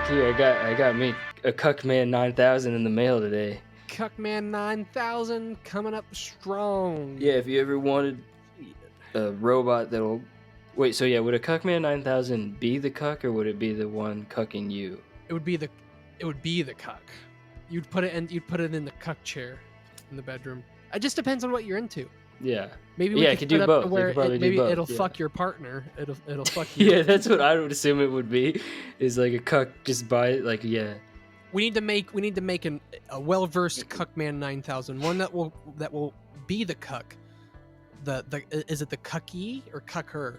Here, I got me a Cuckman 9000 in the mail today. Cuckman 9000 coming up strong. Yeah, if you ever wanted a robot that'll... Wait, so yeah, would a Cuckman 9000 be the cuck, or would it be the one cucking you? It would be the cuck. You'd put it in the cuck chair in the bedroom. It just depends on what you're into. Yeah. Maybe Yeah, we it could could do put both. up where It could probably do maybe both, it'll yeah. fuck your partner. It'll fuck you. Yeah, that's what I would assume it would be. Is like a cuck just by like, yeah. We need to make a well-versed Cuckman 9000, one that will be the cuck. Is it the cucky or cucker?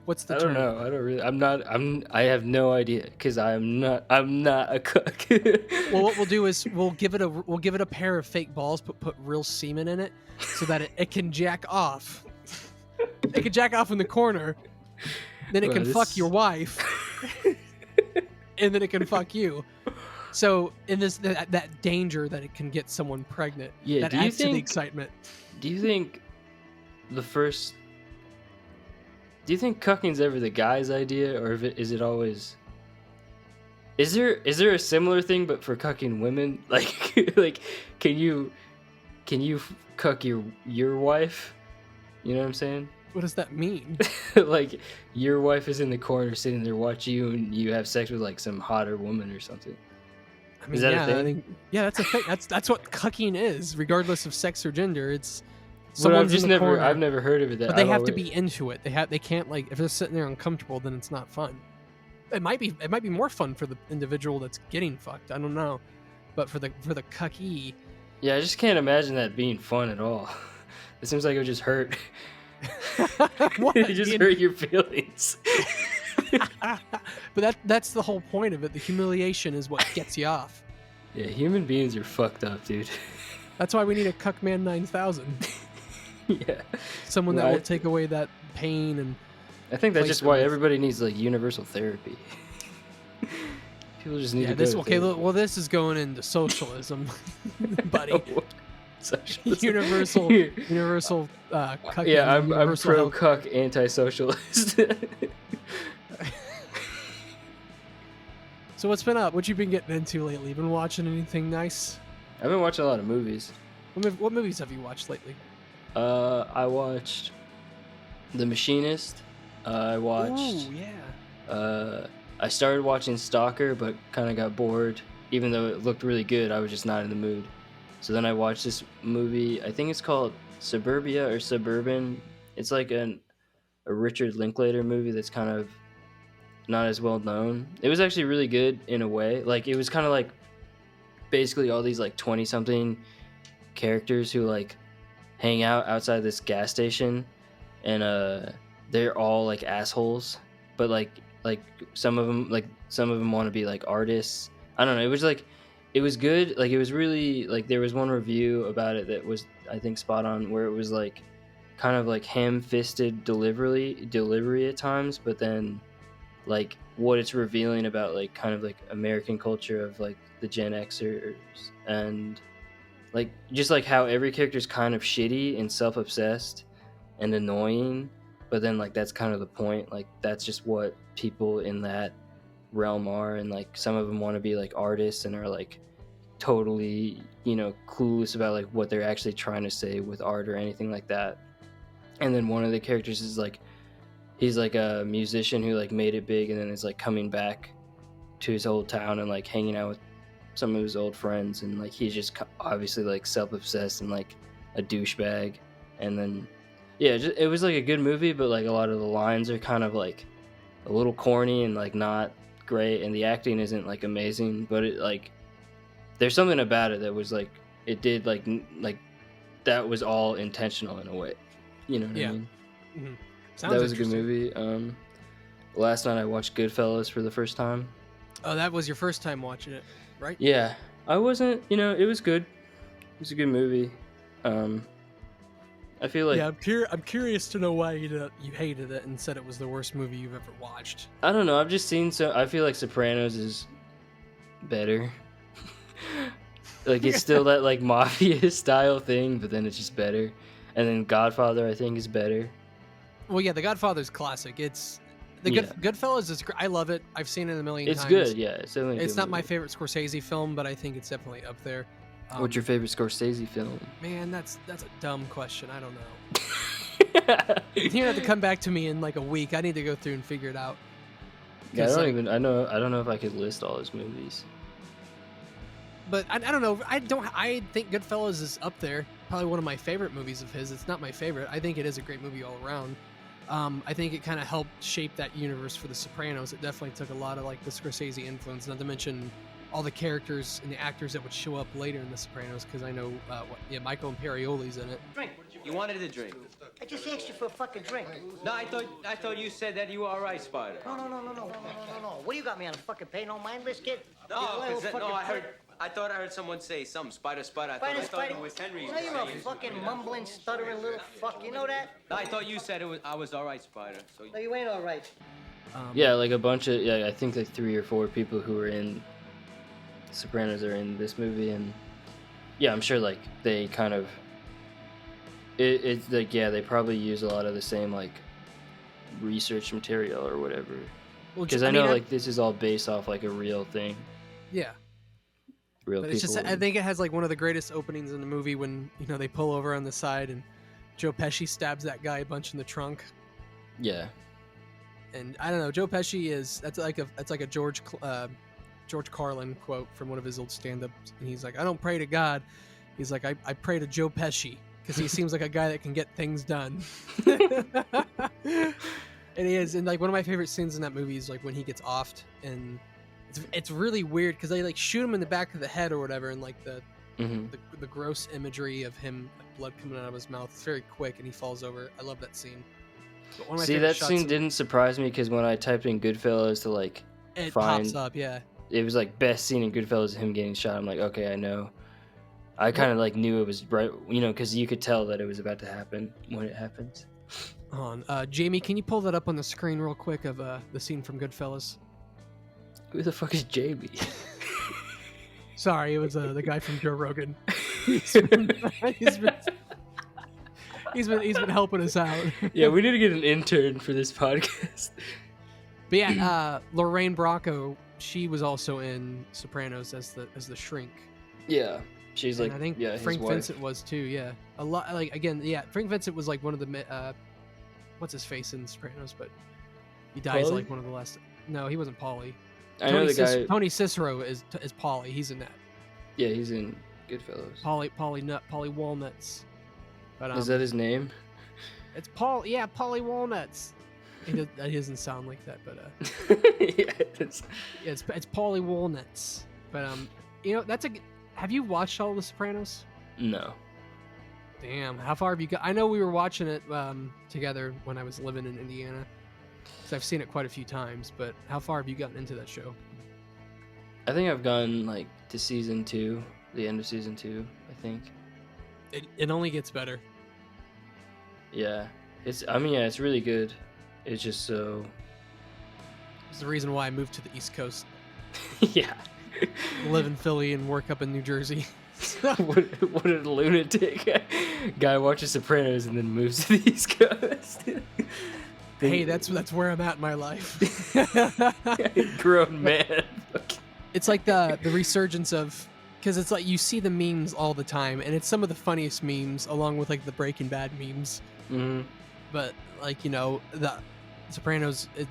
What's the I term? don't know. I don't really. I have no idea because I'm not a cuck. Well, what we'll do is we'll give it a pair of fake balls, put real semen in it, so that it can jack off. It can jack off in the corner, then it Well, can fuck your wife, and then it can fuck you. So in that danger that it can get someone pregnant, Yeah, that adds to the excitement. Do you think cucking's ever the guy's idea, or is it always? Is there a similar thing but for cucking women? Like can you cuck your wife? You know what I'm saying? What does that mean? Like your wife is in the corner sitting there watching you, and you have sex with like some hotter woman or something. I mean, Is that yeah, a thing? I think, yeah, that's a thing. That's what cucking is, regardless of sex or gender. It's But someone's in the corner. I've never heard of it. But they have to be into it. They can't, like, if they're sitting there uncomfortable, then it's not fun. It might be more fun for the individual that's getting fucked. I don't know, but for the cucky, Yeah, I just can't imagine that being fun at all. It seems like it would just hurt. What? It just hurt your feelings. But that's the whole point of it. The humiliation is what gets you off. Yeah, human beings are fucked up, dude. That's why we need a Cuckman 9000. Yeah. Someone that will take away that pain and. I think that's place just why it. everybody needs like universal therapy. People just need to go. Okay. Well, this is going into socialism, buddy. Socialism. Universal cucking. Yeah, I'm universal pro health. cuck, anti-socialist. So what's been up? What you been getting into lately? Been watching anything nice? I've been watching a lot of movies. What movies have you watched lately? I watched The Machinist. I watched. Ooh, yeah. I started watching Stalker, but kind of got bored. Even though it looked really good, I was just not in the mood. So then I watched this movie. I think it's called Suburbia or Suburban. It's like a Richard Linklater movie that's kind of not as well known. It was actually really good in a way. Like it was kind of like basically all these like 20-something characters who like hang out outside this gas station, and they're all like assholes, but like some of them want to be like artists. I don't know. It was good. Like it was really like there was one review about it that was I think spot on, where it was like kind of like ham-fisted delivery at times, but then like what it's revealing about like kind of like American culture of like the Gen Xers, and like just like how every character's kind of shitty and self-obsessed and annoying, but then like that's kind of the point. Like that's just what people in that realm are, and like some of them want to be like artists and are like totally, you know, clueless about like what they're actually trying to say with art or anything like that. And then one of the characters is like he's like a musician who like made it big and then is like coming back to his old town and like hanging out with some of his old friends, and like he's just obviously like self-obsessed and like a douchebag. And then yeah, it was like a good movie, but like a lot of the lines are kind of like a little corny and like not great, and the acting isn't like amazing, but it like there's something about it that was like it did like that was all intentional in a way, you know what I mean? Mm-hmm. That was a good movie. Last night I watched Goodfellas for the first time. Oh, that was your first time watching it, right? Yeah, I wasn't, you know, it was good. It was a good movie. I feel like I'm curious to know why you hated it and said it was the worst movie you've ever watched. I don't know. I've just seen I feel like Sopranos is better. Like it's still that like mafia style thing, but then it's just better. And then Godfather I think is better. Well, yeah, The Godfather's classic. It's Yeah. Goodfellas is I love it. I've seen it a million It's times. good, yeah. It's definitely a It's good not my movie. favorite Scorsese film, but I think it's definitely up there. What's your favorite Scorsese film? Man, that's a dumb question. I don't know. You're gonna have to come back to me in like a week. I need to go through and figure it out. Yeah, I 'Cause, don't know if I could list all his movies. But I don't know. I think Goodfellas is up there. Probably one of my favorite movies of his. It's not my favorite. I think it is a great movie all around. I think it kind of helped shape that universe for The Sopranos. It definitely took a lot of like the Scorsese influence, not to mention all the characters and the actors that would show up later in The Sopranos. Because I know, Michael Imperioli's in it. Drink. You wanted a drink. I just asked you for a fucking drink. No, I thought you said that you were all right, Spider. No. What do you got me on a fucking pay no mind list, kid? No, I thought I heard someone say something. Spider. I thought it was Henry. No, you're a fucking mumbling, stuttering little fuck. You know that? No, I thought you said I was all right, Spider. So No, you ain't all right. Yeah, like a bunch of I think like 3 or 4 people who were in Sopranos are in this movie, and yeah, I'm sure like they kind of it's like they probably use a lot of the same like research material or whatever. Well, Because I know like this is all based off like a real thing, yeah. real But people. it's just, I think it has like one of the greatest openings in the movie when they pull over on the side and Joe Pesci stabs that guy a bunch in the trunk. Yeah, And I don't know, Joe Pesci that's like a George Carlin quote from one of his old stand-ups, and he's like, I don't pray to God. He's like, I pray to Joe Pesci because he seems like a guy that can get things done. And he is, and like one of my favorite scenes in that movie is like when he gets offed, and it's really weird because they like shoot him in the back of the head or whatever, and like the gross imagery of him, like, blood coming out of his mouth. It's very quick, and he falls over. I love that scene. But one of my see favorite that shots scene didn't surprise me because when I typed in Goodfellas to like it find pops up, yeah. it was like best scene in Goodfellas, him getting shot. I'm like, okay, I know. I kind of like knew it was right, because you could tell that it was about to happen when it happens. Hold on, Jamie, can you pull that up on the screen real quick of the scene from Goodfellas? Who the fuck is Jamie? Sorry, it was the guy from Joe Rogan. He's been helping us out. Yeah, we need to get an intern for this podcast. But yeah, Lorraine Bracco, she was also in Sopranos as the shrink. Yeah, she's And like, I think his Frank wife. Vincent was too. Yeah, a lot. Like again, yeah, Frank Vincent was like one of the what's his face in Sopranos, but he dies Pauly? like one of the last. No, he wasn't Pauly. I know the guy. Tony Cicero is Pauly. He's in that. Yeah, he's in Goodfellas. Pauly Walnuts. But Is that his name? It's Paul. Yeah, Pauly Walnuts. He doesn't sound like that, but Yeah, it's... it's Pauly Walnuts. But that's have you watched all the Sopranos? No. Damn, how far have you got? I know we were watching it together when I was living in Indiana, so I've seen it quite a few times. But how far have you gotten into that show? I think I've gone like to season 2, the end of season 2. I think. It only gets better. Yeah, it's really good. It's just so. It's the reason why I moved to the East Coast, Yeah. live in Philly and work up in New Jersey. what a lunatic. Guy watches Sopranos and then moves to the East Coast. Hey, that's where I'm at in my life. Grown man. It's like the resurgence of, because it's like you see the memes all the time, and it's some of the funniest memes along with like the Breaking Bad memes. Mm-hmm. But like the Sopranos, it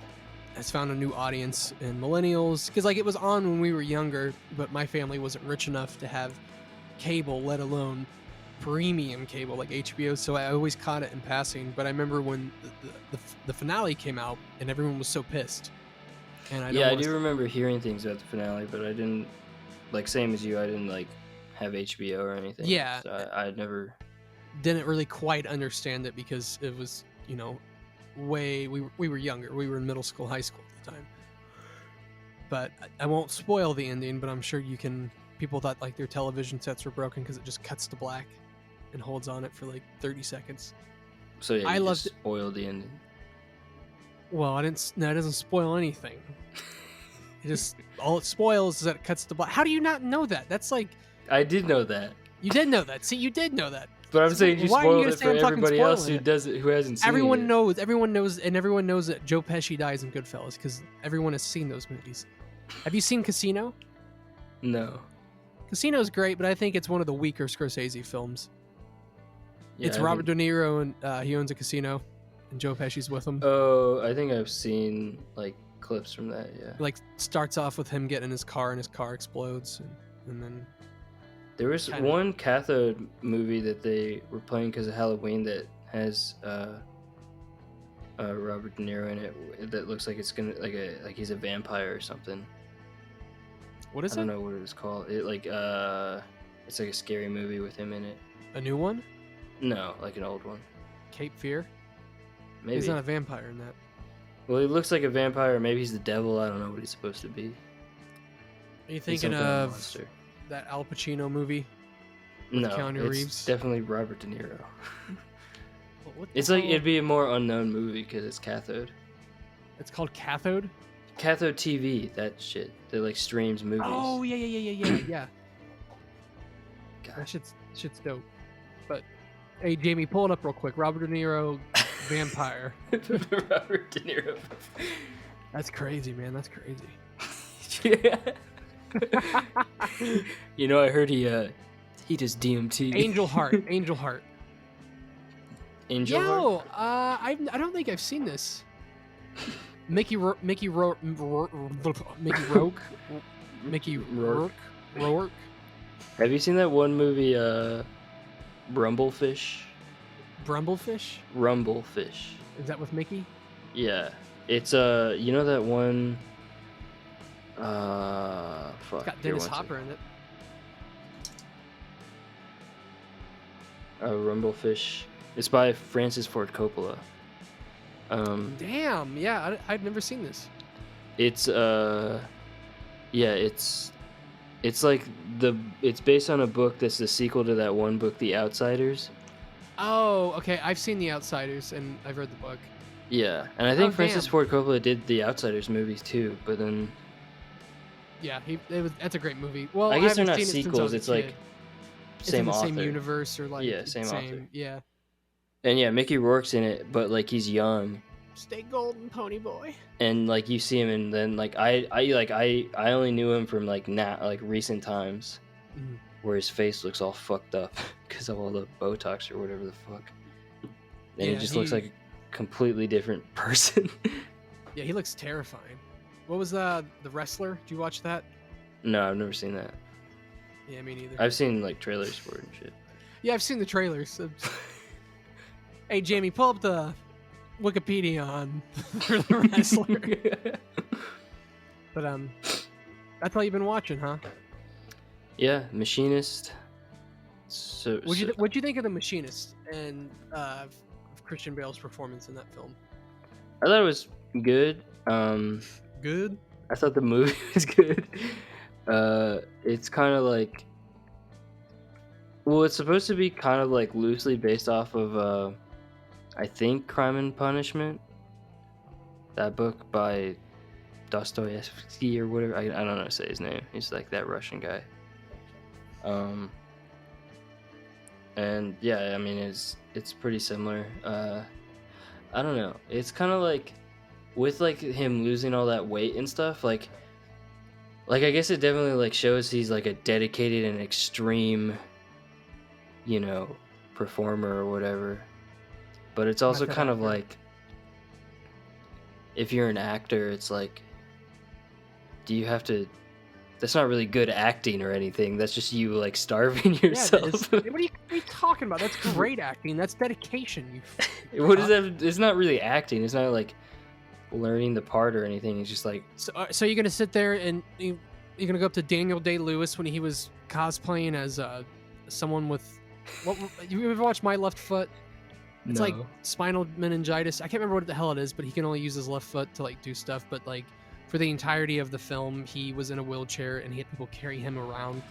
has found a new audience in millennials, because like it was on when we were younger, but my family wasn't rich enough to have cable, let alone premium cable like HBO, so I always caught it in passing. But I remember when the finale came out and everyone was so pissed. And I do remember hearing things about the finale, but I didn't, like, same as you, I didn't like have HBO or anything. Yeah, so I never didn't really quite understand it because it was we were younger, we were in middle school, high school at the time. But I won't spoil the ending, but I'm sure people thought like their television sets were broken because it just cuts to black and holds on it for like 30 seconds. So yeah, I you loved just spoiled the ending. Well, it doesn't spoil anything. All it spoils is that it cuts to black. How do you not know that? That's like, I did know that. you did know that. See, you did know that. But I'm saying you Why are you spoiled gonna it say for I'm fucking everybody else spoiling who it? doesn't, who hasn't seen Everyone it. knows, and everyone knows that Joe Pesci dies in Goodfellas because everyone has seen those movies. Have you seen Casino? No. Casino's great, but I think it's one of the weaker Scorsese films. Yeah, It's I Robert think- De Niro and he owns a casino, and Joe Pesci's with him. Oh, I think I've seen like clips from that. Yeah. Like starts off with him getting in his car and his car explodes, and then There was Kinda. one Cathode movie that they were playing because of Halloween that has Robert De Niro in it. That looks like it's gonna like he's a vampire or something. what is I it? don't know what it was called. It like it's like a scary movie with him in it. A new one? No, like an old one. Cape Fear? Maybe. He's not a vampire in that. Well, he looks like a vampire. Maybe he's the devil. I don't know what he's supposed to be. Are you He's thinking some kind of monster. that Al Pacino movie? No, Keanu it's Reeves? definitely Robert De Niro. What the It's like hell? it'd be a more unknown movie because it's Cathode. It's called Cathode. Cathode TV, that shit. That like streams movies. Oh yeah. God. That shit's dope. But hey, Jamie, pull it up real quick. Robert De Niro, vampire. Robert De Niro. That's crazy, man. That's crazy. Yeah. You know, I heard he does DMT. Angel Heart. Angel Heart. Angel Heart? Yo, I don't think I've seen this. Mickey Rourke. Mickey Rourke. Have you seen that one movie, Rumblefish? Brumblefish? Rumblefish. Is that with Mickey? Yeah. It's you know that one fuck. It's got here, Dennis one Hopper in it. Rumblefish. It's by Francis Ford Coppola. Damn, yeah, I've never seen this. It's it's like it's based on a book that's the sequel to that one book, The Outsiders. Oh, okay, I've seen The Outsiders and I've read the book. Yeah, and I think Oh, Francis damn. Ford Coppola did The Outsiders movies too, but then Yeah, that's a great movie. Well, I guess they're haven't not seen it since I sequels. was a It's like kid. It's same in the author. same universe or like Yeah, same author. Yeah. And yeah, Mickey Rourke's in it, but like he's young. Stay golden, pony boy. And like you see him, and then like I only knew him from like recent times, Mhm. where his face looks all fucked up because of all the Botox or whatever the fuck, and he Yeah, just looks like a completely different person. Yeah, he looks terrifying. What was the wrestler? Did you watch that? No, I've never seen that. Yeah, me neither. I've seen like trailers for it and shit. Yeah, I've seen the trailers. So... Hey, Jamie, pull up the Wikipedia on the wrestler. But that's all you've been watching, huh? Yeah, Machinist. So What'd you think of The Machinist and of Christian Bale's performance in that film? I thought it was good. Good. I thought the movie was good. It's kind of like, well, it's supposed to be kind of like loosely based off of, I think, Crime and Punishment. That book by Dostoevsky or whatever. I don't know how to say his name. He's like that Russian guy. And yeah, I mean, it's pretty similar. I don't know. It's kind of like, with like him losing all that weight and stuff, like I guess it definitely like shows he's like a dedicated and extreme, you know, performer or whatever. But it's also Method kind of actor. like, if you're an actor, it's like, do you have to, that's not really good acting or anything. That's just you like starving yourself. Yeah, what are you talking about? That's great acting. That's dedication. What is that? It's not really acting. It's not like learning the part or anything. It's just like, So you're gonna sit there and you're gonna go up to Daniel Day-Lewis when he was cosplaying as someone with what? You ever watch My Left Foot? It's like spinal meningitis. I can't remember what the hell it is, but he can only use his left foot to like do stuff. But like for the entirety of the film, he was in a wheelchair and he had people carry him around,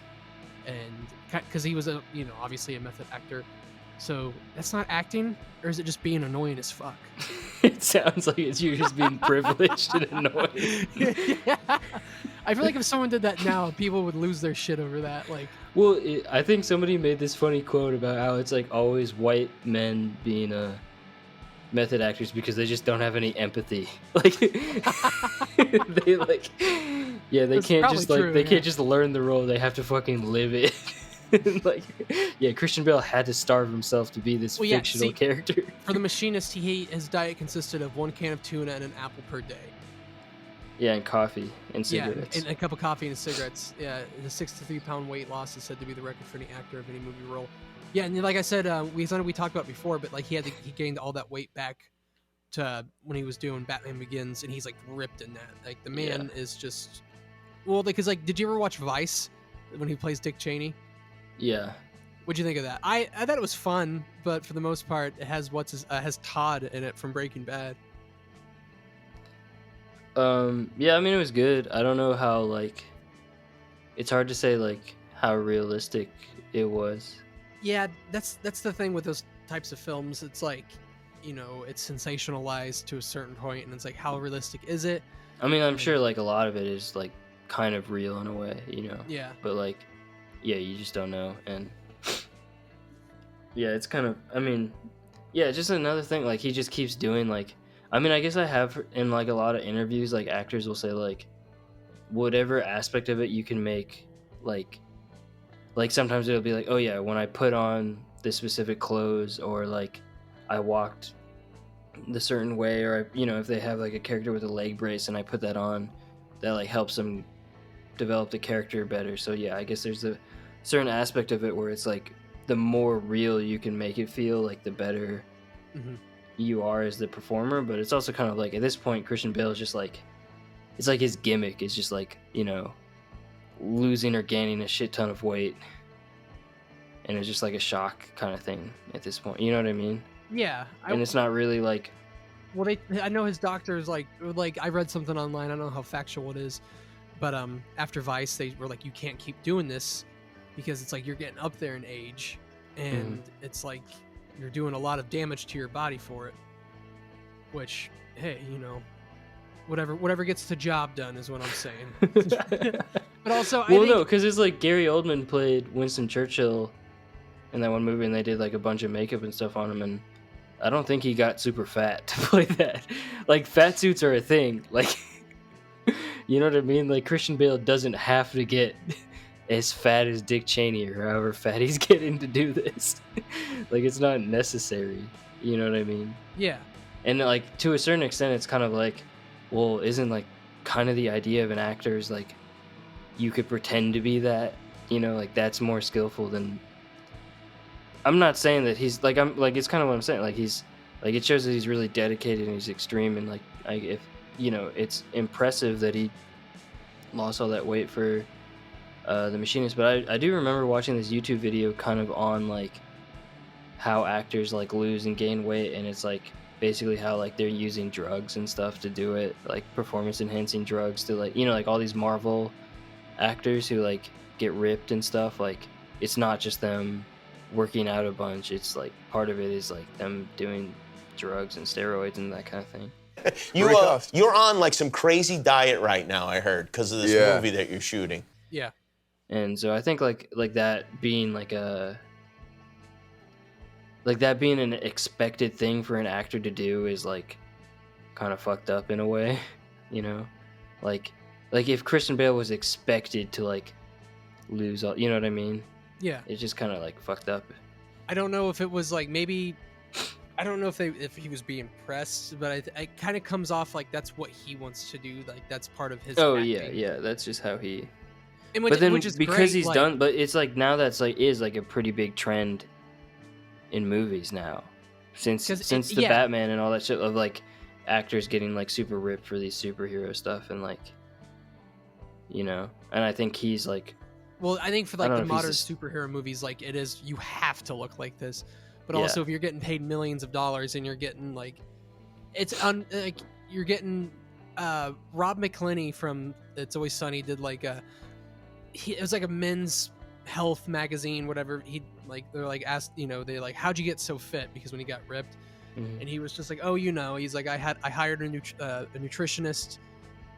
and because he was obviously a method actor. So that's not acting, or is it just being annoying as fuck? It sounds like you're just being privileged and annoying. Yeah. I feel like if someone did that now, people would lose their shit over that. Like, Well, I think somebody made this funny quote about how it's like always white men being method actors because they just don't have any empathy. Like they like, yeah, they That's can't probably just like true, they yeah. can't just learn the role. They have to fucking live it. Like, yeah, Christian Bale had to starve himself to be this Well, yeah, fictional see- character. for the machinist, his diet consisted of 1 can of tuna and an apple per day. Yeah, and coffee and cigarettes. Yeah, and a cup of coffee and cigarettes. Yeah, the 63-pound weight loss is said to be the record for any actor of any movie role. Yeah, and like I said, we talked about before, but like he gained all that weight back to when he was doing Batman Begins, and he's like ripped in that. Like the man is just because like, did you ever watch Vice when he plays Dick Cheney? Yeah. What'd you think of that? I thought it was fun, but for the most part, it has has Todd in it from Breaking Bad. Yeah, I mean it was good. I don't know how like it's hard to say like how realistic it was. Yeah, that's the thing with those types of films. It's like, it's sensationalized to a certain point, and it's like, how realistic is it? I mean, I'm sure like a lot of it is like kind of real in a way, Yeah. But like, yeah, you just don't know, and yeah, it's kind of. I mean, yeah, just another thing. Like he just keeps doing like. I mean, I guess I have in like a lot of interviews, like actors will say like, whatever aspect of it you can make, like sometimes it'll be like, oh yeah, when I put on this specific clothes or like I walked the certain way, or if they have like a character with a leg brace and I put that on, that like helps them develop the character better. So yeah, I guess there's a certain aspect of it where it's like the more real you can make it feel, like the better you are as the performer. But it's also kind of like at this point Christian Bale is just like, it's like his gimmick is just like, losing or gaining a shit ton of weight, and it's just like a shock kind of thing at this point, you know what I mean? Yeah. And it's not really like, well, I know his doctor's like I read something online, I don't know how factual it is, but after Vice they were like, you can't keep doing this because it's like you're getting up there in age, and it's like you're doing a lot of damage to your body for it, which, hey, whatever gets the job done is what I'm saying. But also, no, because it's like Gary Oldman played Winston Churchill in that one movie, and they did like a bunch of makeup and stuff on him, and I don't think he got super fat to play that. Like fat suits are a thing. Like, you know what I mean? Like Christian Bale doesn't have to get as fat as Dick Cheney or however fat he's getting to do this. Like it's not necessary. You know what I mean? Yeah. And like to a certain extent, it's kind of like, well, isn't like kind of the idea of an actor is like you could pretend to be that, like that's more skillful than. I'm not saying that he's like, I'm like, it's kind of what I'm saying. Like he's like, it shows that he's really dedicated and he's extreme, and like if it's impressive that he lost all that weight for the Machinist. But I do remember watching this YouTube video kind of on like how actors like lose and gain weight, and it's like basically how like they're using drugs and stuff to do it, like performance enhancing drugs to like like all these Marvel actors who like get ripped and stuff. Like it's not just them working out a bunch, it's like part of it is like them doing drugs and steroids and that kind of thing. You're on like some crazy diet right now, I heard, because of this movie that you're shooting. Yeah. And so I think like that being like that being an expected thing for an actor to do is like kind of fucked up in a way, like if Christian Bale was expected to like lose all, you know what I mean? Yeah. It's just kind of like fucked up. I don't know if it was like, maybe, I don't know if he was being pressed, but it kind of comes off like that's what he wants to do. Like that's part of his acting. yeah, that's just how he. Which is because great, he's like, done, but it's like now that's like is like a pretty big trend in movies now, since the Batman and all that shit of like actors getting like super ripped for these superhero stuff, and like, and I think he's like. Well, I think for like the modern superhero movies, like it is, you have to look like this. But also, if you're getting paid millions of dollars and you're getting like, like you're getting Rob McElhenney from It's Always Sunny did like it was like a men's health magazine, whatever. They're like asked, they like, how'd you get so fit? Because when he got ripped, and he was just like, oh, he's like, I hired a nutritionist,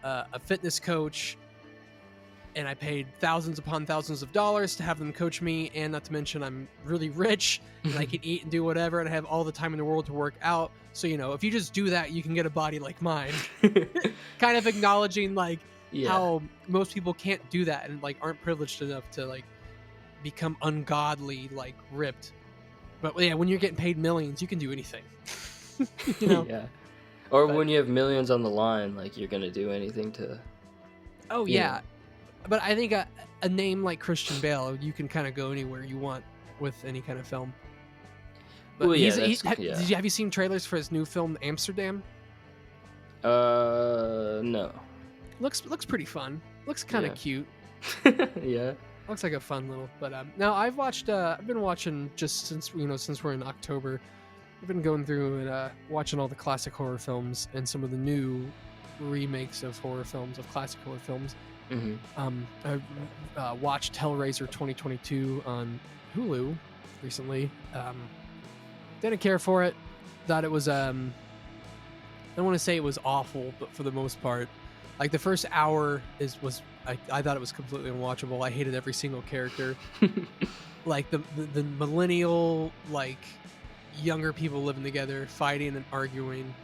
a fitness coach, and I paid thousands upon thousands of dollars to have them coach me, and not to mention I'm really rich and I can eat and do whatever, and I have all the time in the world to work out. So if you just do that, you can get a body like mine. Kind of acknowledging like how most people can't do that and like aren't privileged enough to like become ungodly like ripped. But yeah, when you're getting paid millions, you can do anything. Yeah. Or when you have millions on the line, like you're gonna do anything to. Oh yeah. But I think a name like Christian Bale, you can kind of go anywhere you want with any kind of film. But Well, have you seen trailers for his new film Amsterdam? No. Looks pretty fun. Looks kind of cute. Yeah. Looks like a fun little. But now I've been watching just since we're in October. I've been going through and watching all the classic horror films and some of the new remakes of classic horror films. I watched Hellraiser 2022 on Hulu recently. Didn't care for it. Thought it was I don't want to say it was awful, but for the most part, like the first hour I thought it was completely unwatchable. I hated every single character. Like the millennial, like younger people living together, fighting and arguing.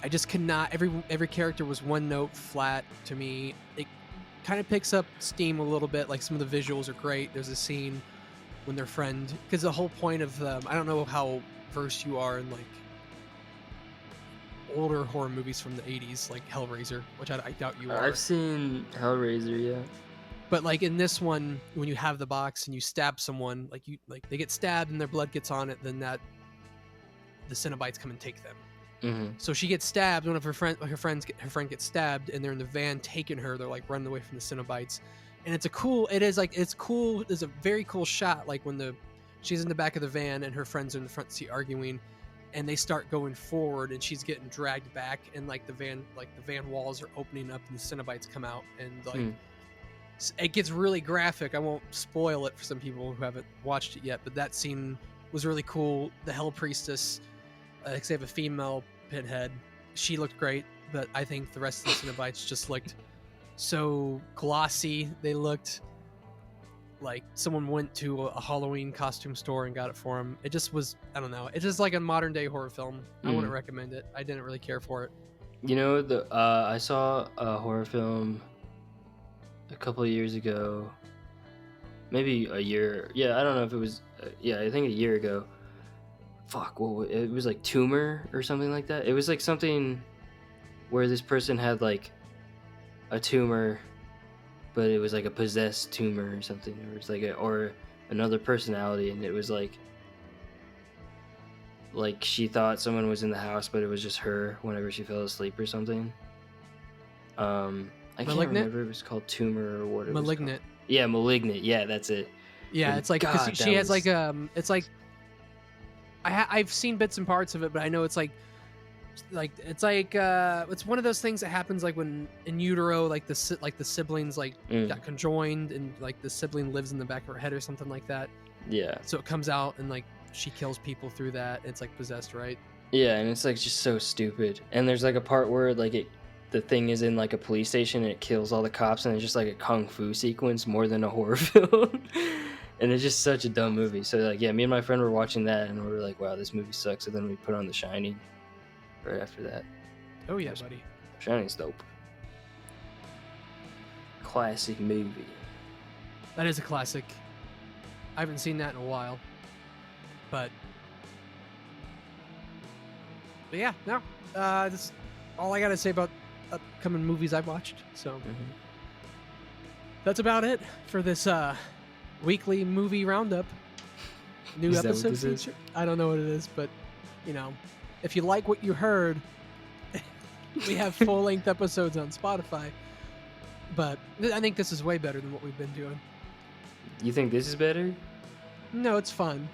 I just could not. Every character was one note flat to me. It kind of picks up steam a little bit. Like some of the visuals are great. There's a scene when their friend, because the whole point of I don't know how versed you are in like older horror movies from the 80s, like Hellraiser, which I doubt you are. I've seen Hellraiser, yeah. But like in this one, when you have the box and you stab someone, like they get stabbed and their blood gets on it, then the Cenobites come and take them. So she gets stabbed. One of her friend gets stabbed, and they're in the van taking her. They're like running away from the Cenobites, and it's cool. There's a very cool shot, like when she's in the back of the van and her friends are in the front seat arguing, and they start going forward, and she's getting dragged back, and like the van walls are opening up, and the Cenobites come out, and like it gets really graphic. I won't spoil it for some people who haven't watched it yet, but that scene was really cool. The Hell Priestess. They have a female pinhead. She looked great, but I think the rest of the Cenobites just looked so glossy. They looked like someone went to a Halloween costume store and got it for them. It just was, I don't know. It's just like a modern day horror film. I wouldn't recommend it. I didn't really care for it. I saw a horror film a couple of years ago. Maybe a year. Yeah, I don't know if it was. I think a year ago. Fuck, it was like Tumor or something like that. It was like something where this person had like a tumor, but it was like a possessed tumor or something. Or it's like or another personality, and it was like she thought someone was in the house, but it was just her whenever she fell asleep or something. I can't remember if it was called Tumor or what it was. Malignant. Yeah, Malignant. Yeah, that's it. Yeah, it's like because she has like it's like. I've seen bits and parts of it, but I know it's one of those things that happens like when in utero, like the siblings got conjoined, and like the sibling lives in the back of her head or something like that. Yeah. So it comes out and like she kills people through that. It's like possessed, right? Yeah, and it's like just so stupid. And there's like a part where like the thing is in like a police station and it kills all the cops, and it's just like a kung fu sequence more than a horror film. And it's just such a dumb movie. So like, yeah, me and my friend were watching that, and we were like, wow, this movie sucks. So then we put on The Shining right after that. Oh yeah, buddy. Shining's dope. Classic movie. That is a classic. I haven't seen that in a while. But yeah, no. That's all I gotta say about upcoming movies I've watched. So that's about it for this weekly movie roundup. New episode feature. I don't know what it is, but if you like what you heard, we have full-length episodes on Spotify. But I think this is way better than what we've been doing. You think this is better? No, it's fun.